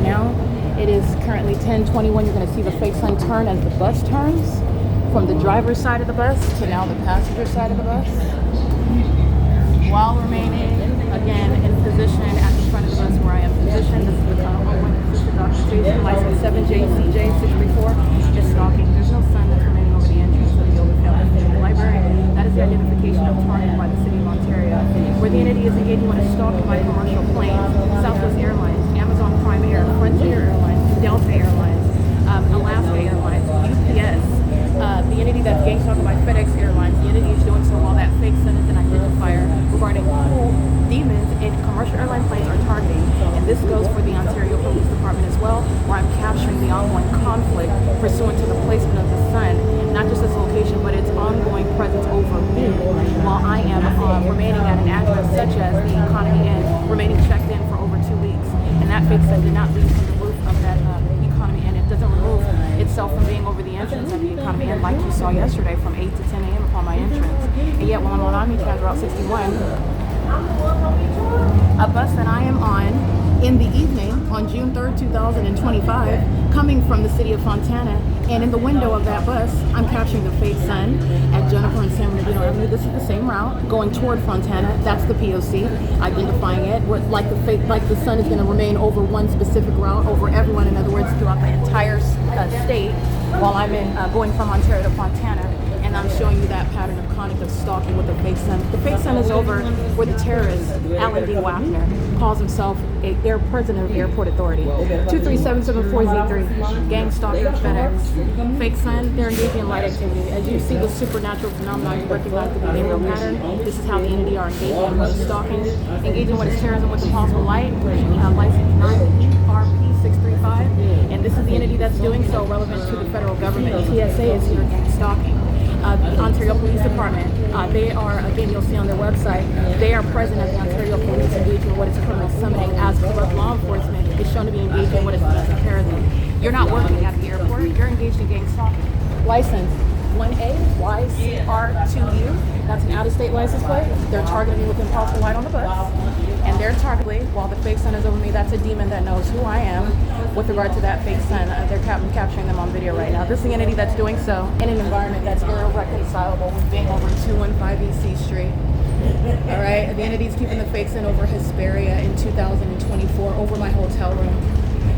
now. It is currently 10:21. You're going to see the fake sun turn as the bus turns from the driver's side of the bus to now the passenger side of the bus. While remaining, again, in position at the front of the bus where I am positioned. This is the documentation, license 7JCJ634, is stalking. There's no sign that's remaining over the entrance of the Oberfeld Family Library. That is the identification of target by the City of Ontario, where the entity is engaging with a stalking by commercial planes, Southwest Airlines, Amazon Prime Air, Frontier Airlines, Delta Airlines, Alaska Airlines, UPS, the entity that's gang stalked by FEDEX Airlines. The entity is doing so while that fake sun is an identifier regarding who demons in commercial airline planes are targeting. And this goes for the Ontario Police Department as well, where I'm capturing the ongoing conflict pursuant to the placement of the sun, not just its location, but its ongoing presence over me, while I am remaining at an address such as the Economy Inn, remaining checked in for over 2 weeks. And that fake sun did not leave from the roof of that Economy Inn. It doesn't remove itself from being over the entrance of the Economy Inn, like you saw yesterday from 8 to 10 a.m. upon my entrance. And yet, while I'm on OMNITRANS Route 61, a bus that I am on in the evening on June 3rd, 2025, coming from the city of Fontana, and in the window of that bus, I'm capturing the fake sun at Jennifer and San Bernardino Avenue. This is the same route going toward Fontana. That's the P.O.C. identifying it. Like the sun is going to remain over one specific route over everyone. In other words, throughout the entire state, while I'm going from Ontario to Fontana. And I'm showing you that pattern of conduct of stalking with the fake sun. The fake sun is over where the terrorist, Alan D. Wagner, calls himself president of Airport Authority. 23774Z3, gang stalking FedEx. Fake sun, they're engaging in light activity. As you see the supernatural phenomenon, you recognize the behavioral pattern. This is how the entity are engaging with stalking, engaging with its terrorism with impossible light. License 9ERP635. And this is the entity that's doing so relevant to the federal government. TSA is here gang stalking. The Ontario Police Department, they are, again, you'll see on their website, they are present at the Ontario Police engaging what is currently summoning as corrupt law enforcement is shown to be engaging what is domestic terrorism. You're not working at the airport, you're engaged in gang stalking. License 1AYCR2U, that's an out-of-state license plate. They're targeting me with impossible light on the bus. And they're targeting, while the fake sun is over me, that's a demon that knows who I am with regard to that fake sun. They're capturing them on video right now. This is the entity that's doing so in an environment that's irreconcilable with being over 215 EC Street. All right, the entity's keeping the fake sun over Hesperia in 2024 over my hotel room.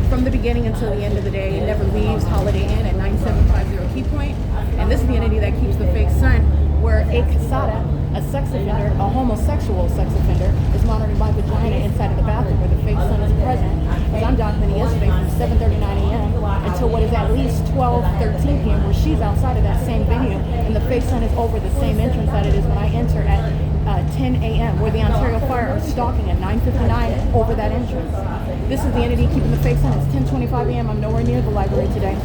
From the beginning until the end of the day, it never leaves Holiday Inn at 9750 Key Point. And this is the entity that keeps the fake sun where a casada, a sex offender, a homosexual sex offender, is monitoring my vagina inside of the bathroom where the fake sun is present. As I'm documenting yesterday from 7:39 a.m. until what is at least 12:13 p.m. where she's outside of that same venue and the fake sun is over the same entrance that it is when I enter at 10 a.m. where the Ontario Fire are stalking at 9:59 over that entrance. This is the entity keeping the fake sun. It's 10:25 a.m. I'm nowhere near the library today.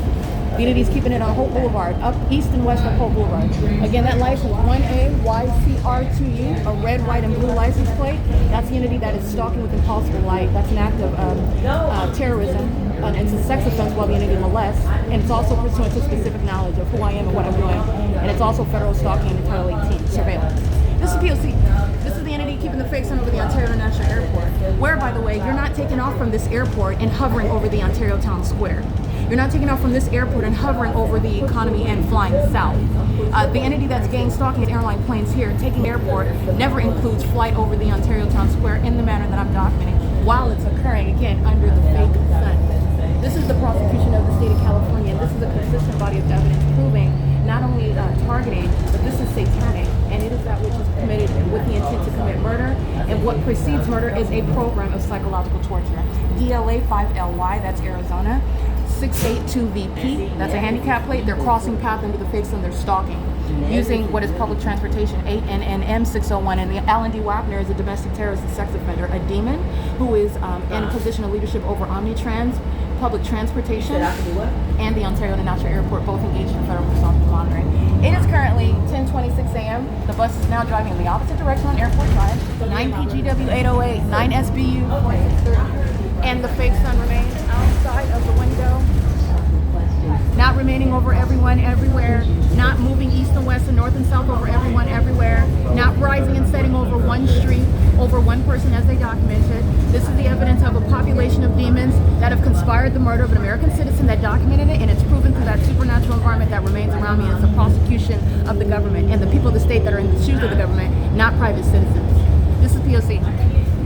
The entity's keeping it on Hope Boulevard, up east and west of Hope Boulevard. Again, that license 1AYCR2U, a red, white, and blue license plate. That's the entity that is stalking with impossible light. That's an act of terrorism. It's a sex offense while the entity molests, and it's also pursuant to specific knowledge of who I am and what I'm doing. And it's also federal stalking in Title 18 surveillance. This is P.O.C. This is the entity keeping the fake sun over the Ontario International Airport, where, by the way, you're not taking off from this airport and hovering over the Ontario Town Square. You're not taking off from this airport and hovering over the Economy and flying south. The entity that's gang stalking airline planes here, taking airport, never includes flight over the Ontario Town Square in the manner that I'm documenting while it's occurring, again, under the fake sun. This is the prosecution of the state of California, and this is a consistent body of evidence proving not only targeting, but this is satanic, and it is that which is committed with the intent to commit murder, and what precedes murder is a program of psychological torture. DLA 5LY, that's Arizona. 682VP, that's a handicap plate. They're crossing path into the fake sun, they're stalking using what is public transportation, 8NNM601. And the Alan D. Wagner is a domestic terrorist and sex offender, a demon who is in a position of leadership over OMNITRANS, public transportation, and the Ontario International Airport, both engaged in federal stalking monitoring. It is currently 10:26 a.m. The bus is now driving in the opposite direction on Airport Drive, 9PGW 808, 9SBU 463. And the fake sun remains outside of the window, not remaining over everyone everywhere, not moving east and west and north and south over everyone everywhere, not rising and setting over one street, over one person as they documented. This is the evidence of a population of demons that have conspired conspired the murder of an American citizen that documented it, and it's proven through that supernatural environment that remains around me. It's a prosecution of the government and the people of the state that are in the shoes of the government.